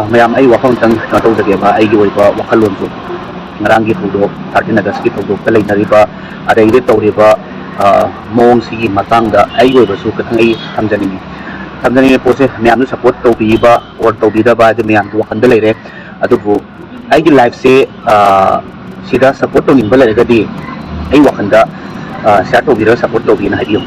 mayam ay wakhal tang kato jage ba ay gi ba wakhal lon su ngarangi Thoudok 13 August ki Thoudok ta leinari ba adai de tawri ba mong si matang da ay gi ba su kathang ai thamjani pose mayam nu support to bi ba or to bi da ba de mayam tu wakhal da leire adubu ay gi life se sida support to ning ba leire ga di ay wakhal da share to bi ra support to bi na hadiyo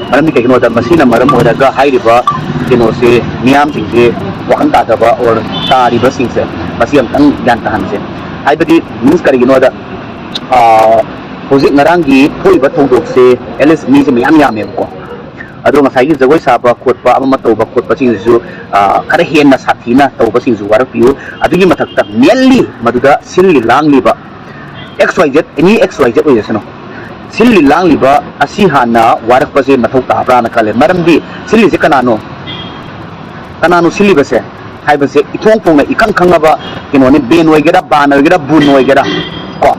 maram ni kayno da masina maram ho daga hairiba kino se miyam sing se wakan ta ba or tari ba sing se masiam tang yan tahan se haibadi news kari gino da hojik ngarangi thoi ba Thoudok se ls mi se miyam yam em ko ado ngasai gi jagoi sa ba khot pa ama to ba khot pa sing su kare hen na sathina to ba sing su Warkpiyu adigi mathak ta mainly maduda Sili langli ba xyz any xyz oi jasano Sili Langiba asi Hanna Warkpase mathau ta bra na kale maramdi Sili se kanano Sili base hai base ithong pong na ikang khanga ba kino ne ben oi gera ban oi gera bun oi gera ko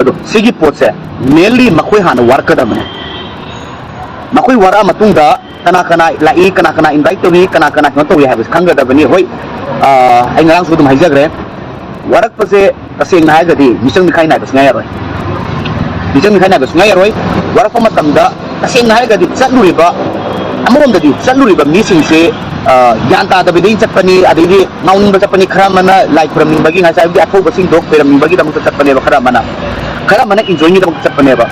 ado sigi pot se mainly makhoi Hanna warka da mane makhoi wara matung da kana lai kana invite to ni kana to we have khanga da bani hoi ai ngarang su dum hai jagre Warkpase aseng na hai ga di misang ni khai na bas ngaya roi Bijang Nikhaiba sungai roi warak pamatam da kasing na ga di chatlu riba amom da di chatlu riba missing se yanta da bidin chapani adidi naun ba chapani khara mana like from bagi nga sai bi atho basing dok peram bagi da mu chapani ba khara mana enjoy ni da mu chapani ba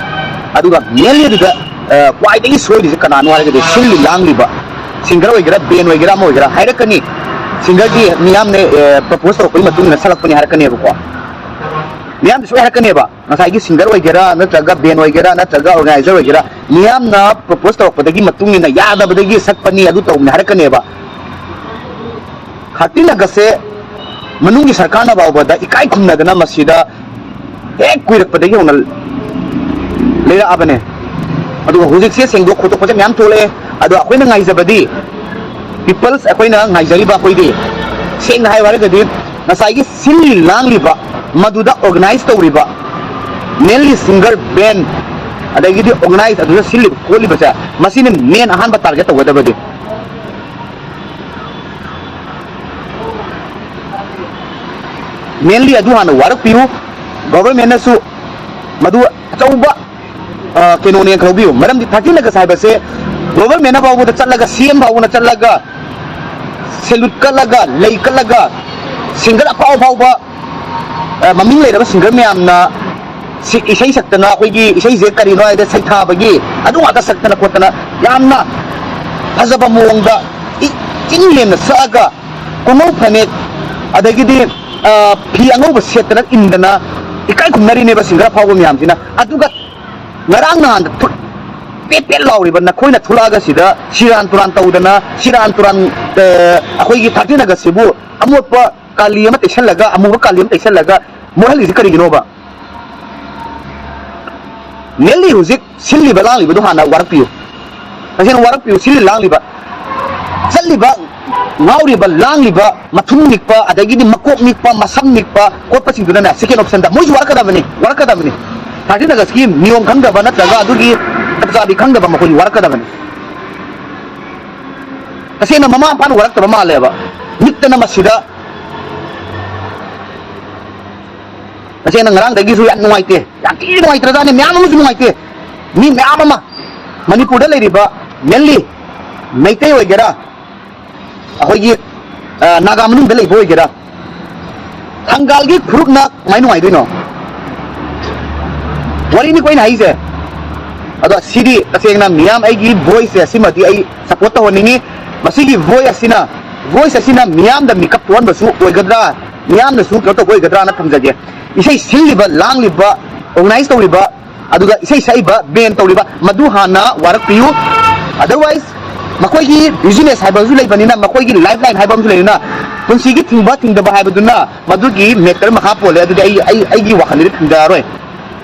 aduga meli da kwai dai soi di kana no ga di Sili Langiba singar oi gra ben oi gra mo gra hairakani singar di miyam ne propose to koi matung na salak pani harakani ba ko Miyam su harakane ba ngasai gi singer oi gera na traga ben oi gera na traga organizer oi gera miyam na propose to padagi matung na yada badagi sakpani adu to harakane ba khati na gase manungi sarkar na ba da ikai khumna dana masida ek kuirak padagi onal leira abane adu hojik se sengdo khoto khoja miyam tole adu akoi na ngai zabadi peoples akoi na ngai jari ba koi di seng hai ware gadi ngasai gi Sili Langiba maduda organize to riba mainly singer band adagi di organize adu Sili koli basa masine main ahan ba target to wada badi mainly adu hana Warkpiyu government na su madu chauba keno ne khawbiu maram di 13 laga sai base government na babu da challaga CM babu na challaga salute kalaga lei kalaga singer apau apau ba maming lei da singer me amna si isai saktana koi gi isai je kari no da sai tha bagi adu ata saktana kotana yamna fazaba muongda inlen na saga kono phane adagi di phi ango ba setna indana ikai kumnari ne ba singer apau me amsina aduga ngarang na pe lauri ba na khoi na thulaga sida siran turan taudana siran turan akoi gi 13 ga sibu amot pa kaliyam tesal laga amu kaliyam tesal laga mohali zikari gino ba neli huzik Sili balang liba do hana Warkpiyu kasi Warkpiyu Sili lang liba sali ba ngauri ba lang liba mathun nikpa adagi di makok nikpa masam nikpa ko pa singduna na second option da moi warka da mani 13 ga scheme niom khang da ba na taga adugi tabsabi khang da ba makoi warka da mani kasi na mama pan warak ta ma le ba nitta na masida kasi na ngarang dagi su yan nuai te yan ti nuai tra ne myam mu nuai te ni myam ma manipur da le riba mainly meitei oi gera ahoi gi naga manu da le boi gera thangal gi khuruk na mai nuai doi no wari ni koi na hi se ado sidi kasi na myam ai gi voice asimati ai support to ni masigi voice asina myam da makeup tuan basu oi gadra myam na su ko to oi gadra na thamjaje isai Siliba Langiba organize to riba aduga isai saiba ben to riba madu hana Warkpiyu otherwise makoi gi business haiba zu leibani na makoi gi lifeline haiba mu leina punsi gi thingba thingda ba haiba dunna madu gi meter makha pole adu ai gi wakhali thingda roi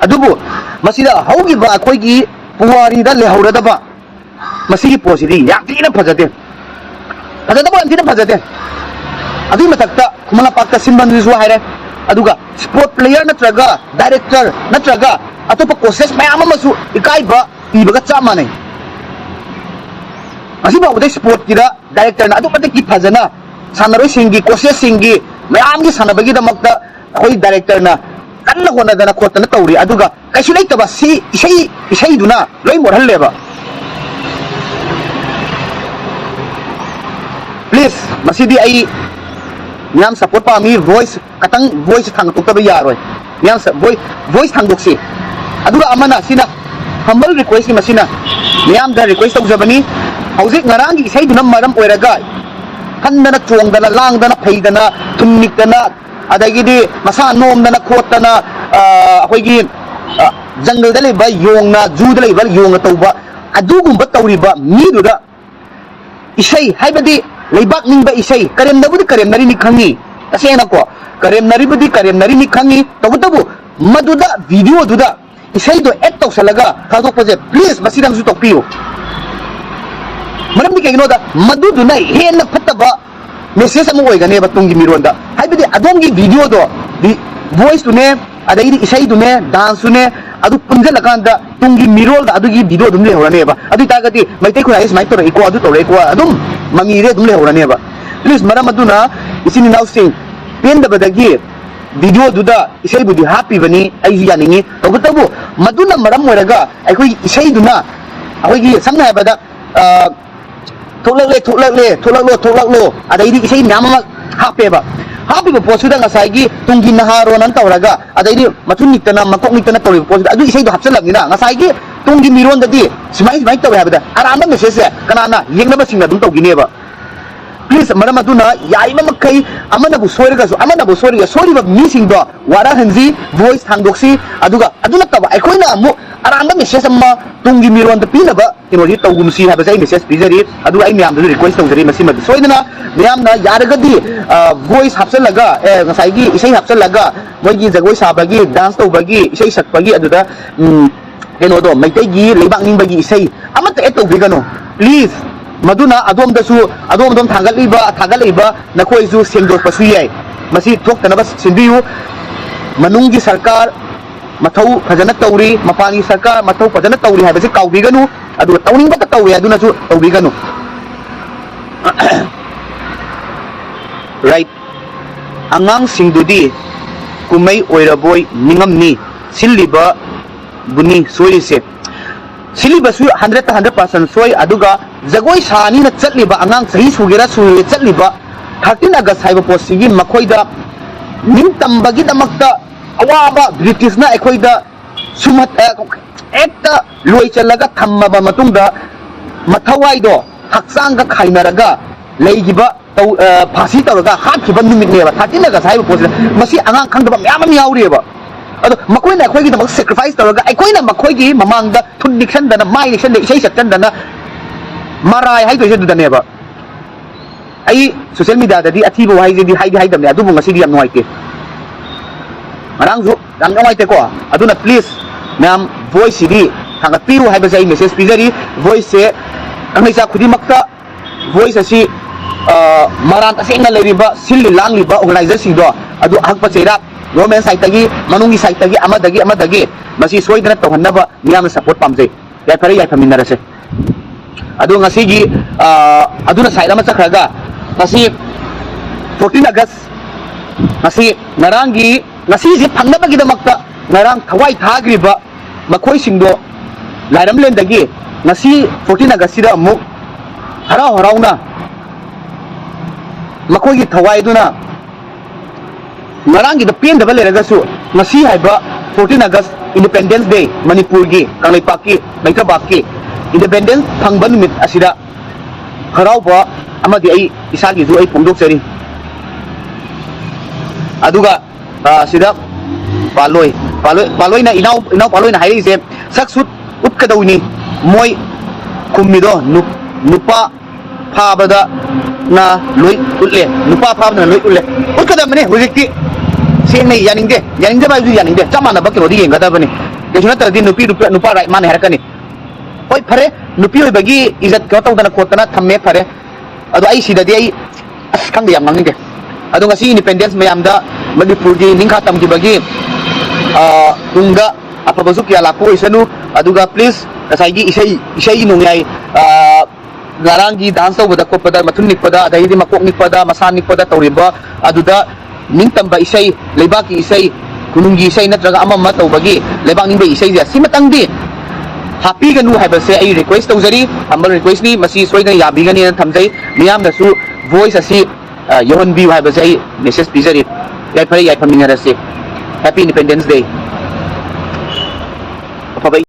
adubu masida haugi ba akoi gi puwari da le haurada ba masigi posidi yakina phajade ba antina phajade adu matakta kumala pakta simban zu haire aduga sport player natraga director natraga atopa courses mayam amasu ikaiba ibaga chama nei asi ba udai sport kira director na adu pate ki phajana sanaroi singi coaches singi mayam gi sanabagi da makta khoi director na kanna hona dana khotana tawri aduga kaisu leitaba si isai duna loi morhal leba please masidi ai nyam support pa mi voice katang voice thang tok tabe yaroi nyam voice thang doksi aduga amana sina humble request ni masina nyam da request tawjabani hauzik ngarangi isai duna maram oiraga handana chongdana langdana phaidana thumnikdana adagidi masa nomdana khotana akoigi jungle da leba yongna zoo da leba yongna tawba adugumba tawriba miduda isai haibadi leibak ningba isai karem nabudi karem nari ni khangi tasena ko karem nari budi karem nari ni khangi tabu maduda video duda isai do act tawsalaga thadok paje please masidang su tokpiyo maram ni kegino da maduduna henna phattaba message amu oigane ba tungi mironda haibidi adongi video do voice tune adai isai dune dance tune adu punjala kanda tungi mirol da adugi video dum le horane ba adu tagati maite ku ais maito iko adu tore ko adum mamire dum le horane ba please maram aduna isini now sing penda badagi video duda isai budi happy bani ai yaningi tabu maduna maram moraga ai koi isai duna akoi gi samna bada थोलकलो अदाइदी इसे ma'am हापेबा हापिबा पोसुदा ngasai tunggi naharo nan tawraga adaidi mathun nikana makok nikana tawri posuda adu isai do hapsalagina ngasai gi tunggi miron dadi simai tawi habada aramba message kanana yengnaba singna dum tawgineba please maram aduna yaima makai amana bu soiriga soriba missing do wara hanji voice thangdoksi aduga aduna taba aikoina amu aramba message amma tungi miron da pinaba inori tawgumsi haba sai message pizari adu ai miam du request tawjari masima soidana miam na yaragadi voice hapsalaga ngasai gi isai hapsalaga moigi jagoi sabagi dance tawbagi isai sakpagi aduda keno do maitai gi leibak ningbagi isai amata etawbigano please maduna adom thagalaiba nakoi ju sengdok pasu yai masi thoktanaba sinbiyu manungi sarkar mathau phajana tawri mapani sarkar mathau phajana tawri habase kaubiganu adu tawning bata tawri aduna su tawbiganu right angang singdudi kumai oiraboi ningamni siliba buni soise Silibasu 100% soy aduga Jagoi sani na chatliba angang sahi sugera suye chatliba 13 August haiba posigi makoida ningtambagi damakta awaba British na ekoida sumat ekta loi chalaga thammaba matungda mathawai do haksanga khainaraga leigiba phasi tawraga hatkiba numit neba 13 August haiba posigi masi angang khangdaba myam yaureba ado makoina akoigi da sacrifice tawraga akoina makoigi mamangda thun niction dana mai niction de isai saktan dana marai hai doje dudaneba ai social media da di athibo hai je di hai damne adu ngasi di am noite marang ju dam noite ko aduna please nam voice di thanga piru hai ba jai message pizari voice se angai sa khudi makta voice asi maran asengna leriba silli langliba organization do adu hakpa cheira government side tagi manungi side tagi amadagi masi soidana tawhannaba miyam support pamjai yai phare yai phaminarase adu ngasi gi aduna side ama chakhraga ngasi 14 August ngasi ngarangi ngasi ji phangnabagi damakta ngarang thawai thagriba makhoi singdo lairam len dagi ngasi 14 August sida amuk harauna makhoi gi thawai duna Ngarangi da pen da baleraga su ngasi haiba 14 August Independence Day Manipur gi Kanglaipak ki Maikabak ki Independence phangba numit asida harauba amadi ai isagi ju ai pongdok seri aduga sida paloi na inau paloi na hairi se saksut utkadawni moi kummido nupa phabada na loi utle nupa phabna loi utle utkadamne hojikti seng nei yaningde ba ju yaningde chamana bakiro di yengadabani kesuna tadi nupa right man harakani oi phare nupi oi bagi izat ko tawdana khotana thamme phare adu ai sidadi ai askhang yam nangde adu ngasi independence mayamda manipur gi ningkha tamgi bagi tunga apa basu kya laku isanu aduga please kasai gi isai nungai ngarangi dance tawda kopada mathun nikpada adai di makok nikpada masa nikpada tawriba aduda ningtamba isai lebaki isai kunungi isai natraga amama tawbagi lebak ningba isai ja simatangdi happy ganu haibase ai request tawjari humble request ni masi soina yabigani na thamjai miyam da su voice asi yohon bi haibase ai message pizari yai phari yai phaminga rase happy independence day